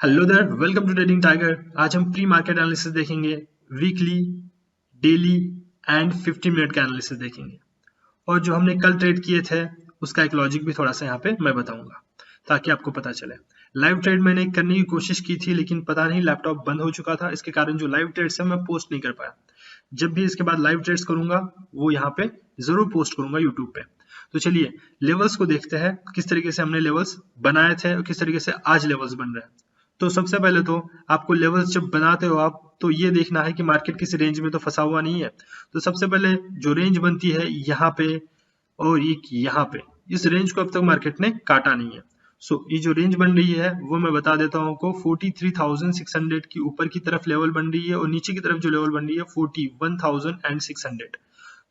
Hello there, welcome to trading tiger. आज हम pre market analysis देखेंगे, वीकली, डेली एंड 15 मिनट का analysis देखेंगे। और जो हमने कल ट्रेड किए थे उसका एक लॉजिक भी थोड़ा सा यहाँ पे मैं बताऊंगा ताकि आपको पता चले। लाइव ट्रेड मैंने करने की कोशिश की थी लेकिन पता नहीं लैपटॉप बंद हो चुका था, इसके कारण जो लाइव ट्रेड्स है मैं पोस्ट नहीं कर पाया। जब भी इसके बाद लाइव ट्रेड्स करूंगा वो यहाँ पे जरूर पोस्ट करूंगा यूट्यूब पे। तो चलिए लेवल्स को देखते हैं, किस तरीके से हमने लेवल्स बनाए थे और किस तरीके से आज लेवल्स बन रहे हैं। तो सबसे पहले तो आपको लेवल्स जब बनाते हो आप तो ये देखना है कि मार्केट किसी रेंज में तो फंसा हुआ नहीं है। तो सबसे पहले जो रेंज बनती है यहाँ पे और एक यहाँ पे, इस रेंज को अब तक मार्केट ने काटा नहीं है। ये जो रेंज बन रही है वो मैं बता देता हूँ आपको, 43,600 की ऊपर की तरफ लेवल बन रही है और नीचे की तरफ जो लेवल बन रही है 41,600।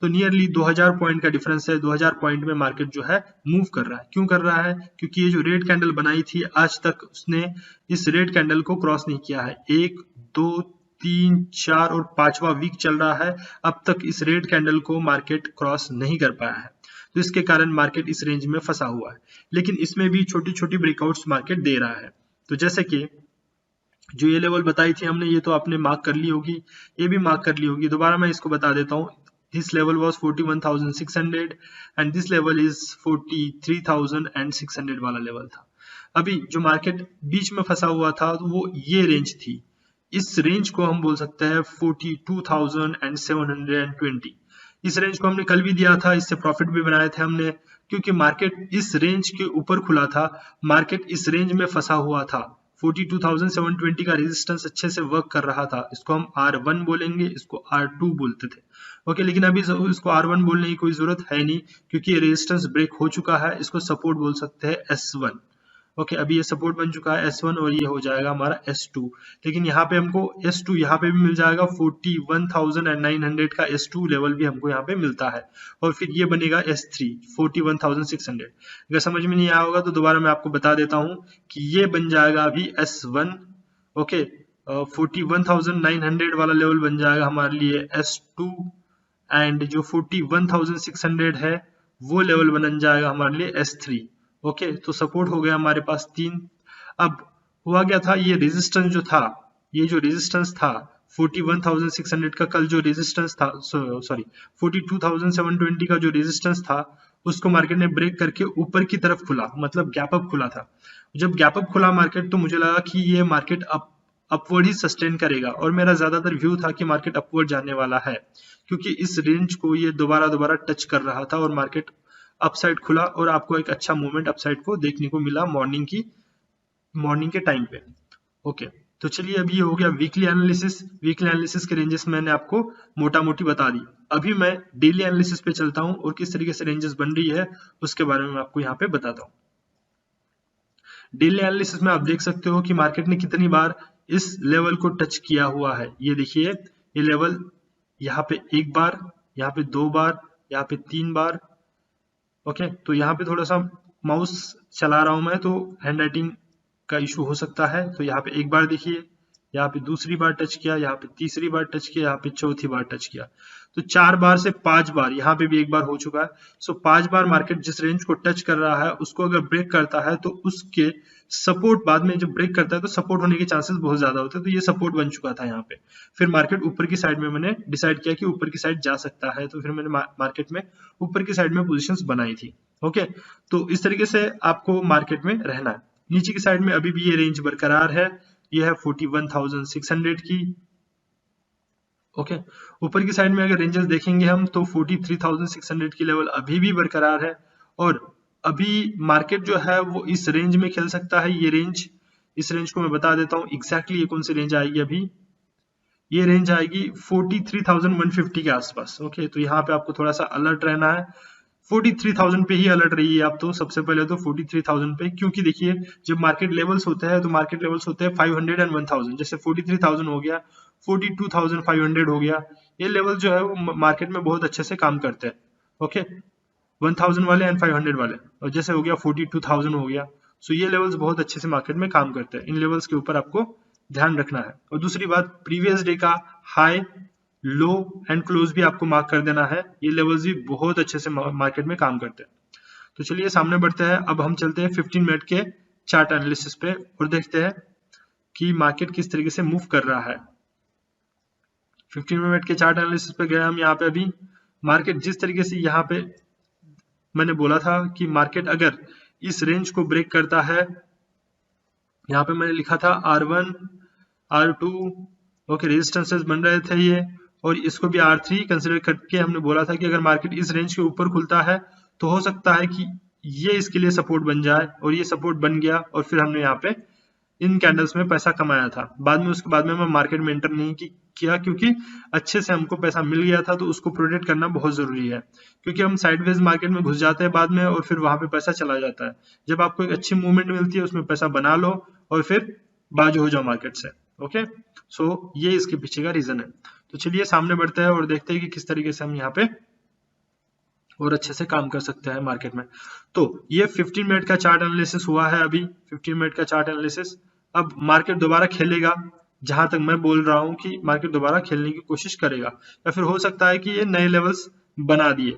तो नियरली 2000 पॉइंट का डिफरेंस है। 2000 पॉइंट में मार्केट जो है मूव कर रहा है। क्यों कर रहा है? क्योंकि ये जो रेड कैंडल बनाई थी आज तक उसने इस रेड कैंडल को क्रॉस नहीं किया है। 1, 2, 3, 4 और 5वां वीक चल रहा है, अब तक इस रेड कैंडल को मार्केट क्रॉस नहीं कर पाया है। तो इसके कारण मार्केट इस रेंज में फंसा हुआ है, लेकिन इसमें भी छोटी छोटी ब्रेकआउट्स मार्केट दे रहा है। तो जैसे कि जो ये लेवल बताई थी हमने, ये तो आपने मार्क कर ली होगी, ये भी मार्क कर ली होगी। दोबारा मैं इसको बता देता हूँ। This level was 41,600 and this level is 43,600 वाला लेवल था। अभी जो मार्केट बीच में फंसा हुआ था तो वो ये रेंज थी। इस रेंज को हम बोल सकते हैं 42,720। इस रेंज को हमने कल भी दिया था, इससे प्रॉफिट भी बनाए थे हमने, क्योंकि मार्केट इस रेंज के ऊपर खुला था। मार्केट इस रेंज में फंसा हुआ था। 42,720 का रेजिस्टेंस अच्छे से वर्क कर रहा था। इसको हम R1 बोलेंगे, इसको R2 बोलते थे। ओके, लेकिन अभी इसको R1 बोलने की कोई जरूरत है नहीं क्योंकि ये रेजिस्टेंस ब्रेक हो चुका है। इसको सपोर्ट बोल सकते हैं S1। ओके, अभी ये सपोर्ट बन चुका है S1 और ये हो जाएगा हमारा S2। लेकिन यहाँ पे हमको S2 यहाँ पे भी मिल जाएगा, 41,900 का S2 लेवल भी हमको यहाँ पे मिलता है। और फिर ये बनेगा S3 41,600। अगर समझ में नहीं आया होगा तो दोबारा मैं आपको बता देता हूँ कि ये बन जाएगा अभी S1। ओके, 41,900 वाला लेवल बन जाएगा हमारे लिए S2 एंड जो 41,600 है वो लेवल बन जाएगा हमारे लिए S3। ओके, तो सपोर्ट हो गया हमारे पास 3। अब हुआ क्या था, ये रेजिस्टेंस जो था, ये जो रेजिस्टेंस था 41,600 का, कल जो रेजिस्टेंस था, सॉरी 42,720 का जो रेजिस्टेंस था उसको मार्केट ने ब्रेक करके ऊपर की तरफ खुला, मतलब गैप अप खुला था। जब गैप अप खुला मार्केट तो मुझे लगा कि ये मार्केट अपवर्ड ही सस्टेन करेगा और मेरा ज्यादातर व्यू था कि मार्केट अपवर्ड जाने वाला है, क्योंकि इस रेंज को ये दोबारा टच कर रहा था और मार्केट अपसाइड खुला और आपको एक अच्छा मूवमेंट अपसाइड को देखने को मिला मॉर्निंग के टाइम पे। ओके, तो चलिए अभी ये हो गया वीकली एनालिसिस। वीकली एनालिसिस के रेंजेस मैंने आपको मोटा मोटी बता दी। अभी मैं डेली एनालिसिस पे चलता हूँ और किस तरीके से रेंजेस बन रही है उसके बारे में मैं आपको यहाँ पे बताता हूँ। डेली एनालिसिस में आप देख सकते हो कि मार्केट ने कितनी बार इस लेवल को टच किया हुआ है। ये देखिए, ये लेवल यहाँ पे 1 बार, यहाँ पे 2 बार, यहाँ पे 3 बार। ओके, तो यहाँ पे थोड़ा सा माउस चला रहा हूं मैं तो हैंड राइटिंग का इशू हो सकता है। तो यहाँ पे 1 बार देखिए, यहाँ पे दूसरी बार टच किया, यहाँ पे तीसरी बार टच किया, यहाँ पे चौथी बार टच किया। तो 4 बार से 5 बार, यहाँ पे भी 1 बार हो चुका है। 5 बार मार्केट जिस रेंज को टच कर रहा है उसको अगर ब्रेक करता है तो उसके सपोर्ट बाद में जब ब्रेक करता है तो सपोर्ट होने के चांसेस बहुत ज्यादा होते हैं। तो ये सपोर्ट बन चुका था यहाँ पे। फिर मार्केट ऊपर की साइड में मैंने डिसाइड किया कि ऊपर की साइड जा सकता है, तो फिर मैंने मार्केट में ऊपर की साइड में पोजीशंस बनाई थी। ओके, तो इस तरीके से आपको मार्केट में रहना है। नीचे की साइड में अभी भी ये रेंज बरकरार है, ये है 41,600 की। ओके, ऊपर की साइड में अगर रेंजेस देखेंगे हम तो 43,600 की लेवल अभी भी बरकरार है। और अभी मार्केट जो है वो इस रेंज में खेल सकता है। ये रेंज, इस रेंज को मैं बता देता हूँ एग्जैक्टली ये कौन सी रेंज आएगी। अभी ये रेंज आएगी 43,150 के आसपास। ओके, तो यहाँ पे आपको थोड़ा सा अलर्ट रहना है। 43,000 पे ही अलर्ट रहिए आप तो सबसे पहले तो 43,000 पे, क्योंकि देखिए जब मार्केट लेवल्स होते हैं तो मार्केट लेवल्स होते हैं 500 एंड 1000। जैसे 43,000 हो गया, 42,500 हो गया, ये लेवल जो है वो मार्केट में बहुत अच्छे से काम करते हैं। ओके, 1000 वाले एंड 500 वाले, और जैसे हो गया 42,000 हो गया। सो ये लेवल्स बहुत अच्छे से मार्केट में काम करते हैं। इन लेवल्स के ऊपर आपको ध्यान रखना है। और दूसरी बात, प्रीवियस डे का हाई, लो एंड क्लोज भी आपको मार्क कर देना है। ये लेवल्स भी बहुत अच्छे से मार्केट में काम करते हैं। तो चलिए सामने बढ़ते हैं। अब हम चलते हैं 15 मिनट के चार्ट एनालिसिस पे और देखते हैं कि मार्केट किस तरीके से मूव कर रहा है। 15 मिनट के चार्ट एनालिसिस पे गए हम। यहाँ पे अभी मार्केट जिस तरीके से, यहाँ पे मैंने बोला था कि मार्केट अगर इस रेंज को ब्रेक करता है, यहाँ पे मैंने लिखा था R1 R2 ओके, रेजिस्टेंसेस बन रहे थे ये, और इसको भी R3 कंसिडर करके हमने बोला था कि अगर मार्केट इस रेंज के ऊपर खुलता है तो हो सकता है कि ये इसके लिए सपोर्ट बन जाए, और ये सपोर्ट बन गया, और फिर हमने यहाँ पे इन कैंडल्स में पैसा कमाया था। बाद में उसके बाद में मैं मार्केट में एंटर नहीं किया, क्योंकि अच्छे से हमको पैसा मिल गया था, तो उसको प्रोटेक्ट करना बहुत जरूरी है, क्योंकि हम साइडवेज मार्केट में घुस जाते हैं बाद में, और फिर वहां पे पैसा चला जाता है। जब आपको एक अच्छी मूवमेंट मिलती है उसमें पैसा बना लो और फिर बाजू हो जाओ मार्केट से। ओके, सो ये इसके पीछे का रीजन है। तो चलिए सामने बढ़ते हैं और देखते हैं कि किस तरीके से हम यहाँ पे और अच्छे से काम कर सकते हैं मार्केट में। तो ये 15 मिनट का चार्ट एनालिसिस हुआ है अभी, 15 मिनट का चार्ट एनालिसिस। अब मार्केट दोबारा खेलेगा, जहां तक मैं बोल रहा हूं कि मार्केट दोबारा खेलने की कोशिश करेगा, या फिर हो सकता है कि ये नए लेवल्स बना दिए,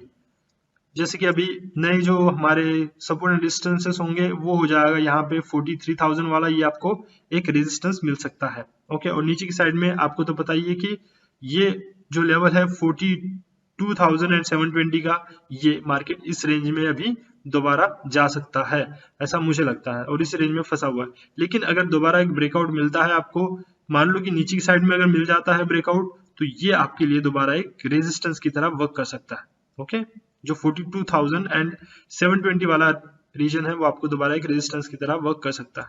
जैसे कि अभी नए जो हमारे सपोर्ट एंड रेजिस्टेंसेस होंगे वो हो जाएगा यहाँ पे 43,000 वाला, ये आपको एक रेजिस्टेंस मिल सकता है। ओके, और नीचे की साइड में आपको तो पता ही है कि ये जो लेवल है 42,720 का, ये मार्केट इस रेंज में अभी दोबारा जा सकता है, ऐसा मुझे लगता है, और इस रेंज में फंसा हुआ है। लेकिन अगर दोबारा एक ब्रेकआउट मिलता है आपको, मान लो कि नीचे की साइड में अगर मिल जाता है ब्रेकआउट, तो ये आपके लिए दोबारा एक रेजिस्टेंस की तरह वर्क कर सकता है। ओके, जो 42,720 वाला रीजन है वो आपको दोबारा एक रेजिस्टेंस की तरह वर्क कर सकता है।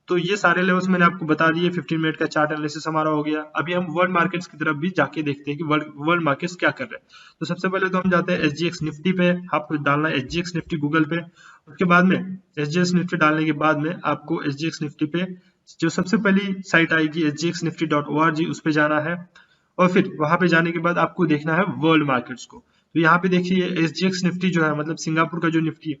तो ये सारे लेवल्स मैंने आपको बता दिए। 15 मिनट का चार्ट एनालिसिस हमारा हो गया। अभी हम वर्ल्ड मार्केट्स की तरफ भी जाके देखते हैं कि वर्ल्ड मार्केट्स क्या कर रहे हैं। तो सबसे पहले तो हम जाते हैं SGX निफ्टी पे। आपको डालना है SGX निफ्टी गूगल पे। उसके बाद में SGX निफ्टी डालने के बाद में आपको SGX निफ्टी पे जो सबसे पहली साइट आएगी sgxnifty.org, उस पर जाना है, और फिर वहां पे जाने के बाद आपको देखना है वर्ल्ड मार्केट्स को। तो यहाँ पे देखिए SGX निफ्टी जो है, मतलब सिंगापुर का जो निफ्टी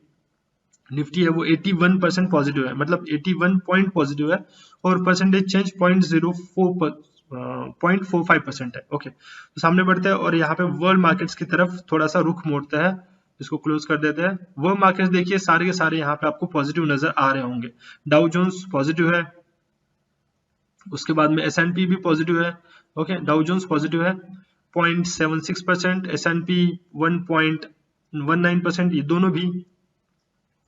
है वो 81% पॉजिटिव है, मतलब 81 पॉइंट पॉजिटिव है, और परसेंटेज चेंज 0.45% है। ओके, तो सामने बढ़ते हैं और यहाँ पे वर्ल्ड मार्केट्स की तरफ थोड़ा सा रुख मोड़ते हैं, इसको क्लोज कर देते हैं। वर्ल्ड मार्केट्स देखिए सारे के सारे यहाँ पे आपको पॉजिटिव नजर आ रहे होंगे। डाउ जोन्स पॉजिटिव है, उसके बाद में S&P भी पॉजिटिव है। ओके, डाउ जोन्स पॉजिटिव है 0.76%, S&P 1.19%, ये दोनों भी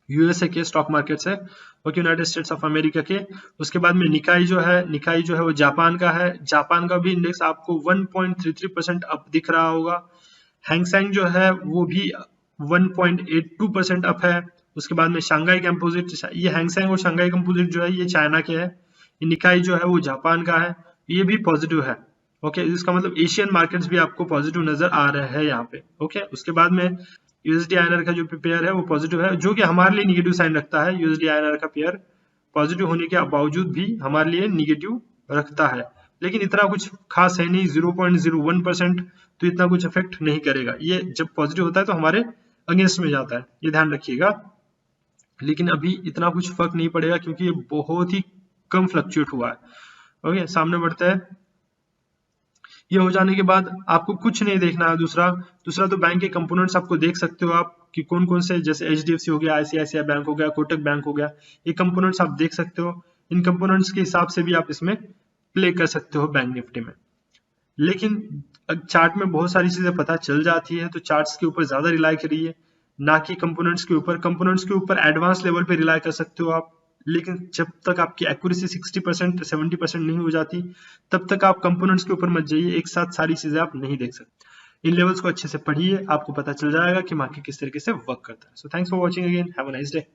यूएसए के स्टॉक मार्केट्स है, okay, United states of America के। उसके बाद में निकाई जो है वो जापान का है। जापान का भी इंडेक्स आपको 1.33% अप दिख रहा होगा। हैंगसेंग जो है वो भी 1.82% अप है। उसके बाद में शंघाई कंपोजिट, ये हैंगसेंग और शंघाई कंपोजिट जो है ये चाइना के है। निकाई जो है वो जापान का है, ये भी पॉजिटिव है। ओके, इसका मतलब एशियन मार्केट्स भी आपको पॉजिटिव नजर आ रहे हैं यहाँ पे। ओके, उसके बाद में यूएसडी आईएनआर का जो पेयर है वो पॉजिटिव है, जो कि हमारे लिए निगेटिव साइन रखता है। यूएसडी आईएनआर का पेयर पॉजिटिव होने के बावजूद भी हमारे लिए निगेटिव रखता है, लेकिन इतना कुछ खास है नहीं, 0.01%, तो इतना कुछ इफेक्ट नहीं करेगा। ये जब पॉजिटिव होता है तो हमारे अगेंस्ट में जाता है, ये ध्यान रखिएगा। लेकिन अभी इतना कुछ फर्क नहीं पड़ेगा क्योंकि ये बहुत ही कम फ्लक्चुएट हुआ है। ओके, सामने बढ़ते हैं। ये हो जाने के बाद आपको कुछ नहीं देखना है। दूसरा तो बैंक के कंपोनेंट्स आपको देख सकते हो आप कि कौन कौन से, जैसे HDFC हो गया, ICICI बैंक हो गया, कोटक बैंक हो गया, ये कंपोनेंट्स आप देख सकते हो। इन कंपोनेंट्स के हिसाब से भी आप इसमें प्ले कर सकते हो बैंक निफ्टी में। लेकिन चार्ट में बहुत सारी चीजें पता चल जाती है, तो चार्ट्स के ऊपर ज्यादा रिलाई करिए, ना कि कंपोनेंट्स के ऊपर। कंपोनेंट्स के ऊपर एडवांस लेवल पे रिलाई कर सकते हो आप, लेकिन जब तक आपकी एक्यूरेसी 60% 70% नहीं हो जाती तब तक आप कंपोनेंट्स के ऊपर मत जाइए। एक साथ सारी चीजें आप नहीं देख सकते। इन लेवल्स को अच्छे से पढ़िए, आपको पता चल जाएगा कि मार्केट किस तरीके से वर्क करता है। So thanks for watching again, have a nice day.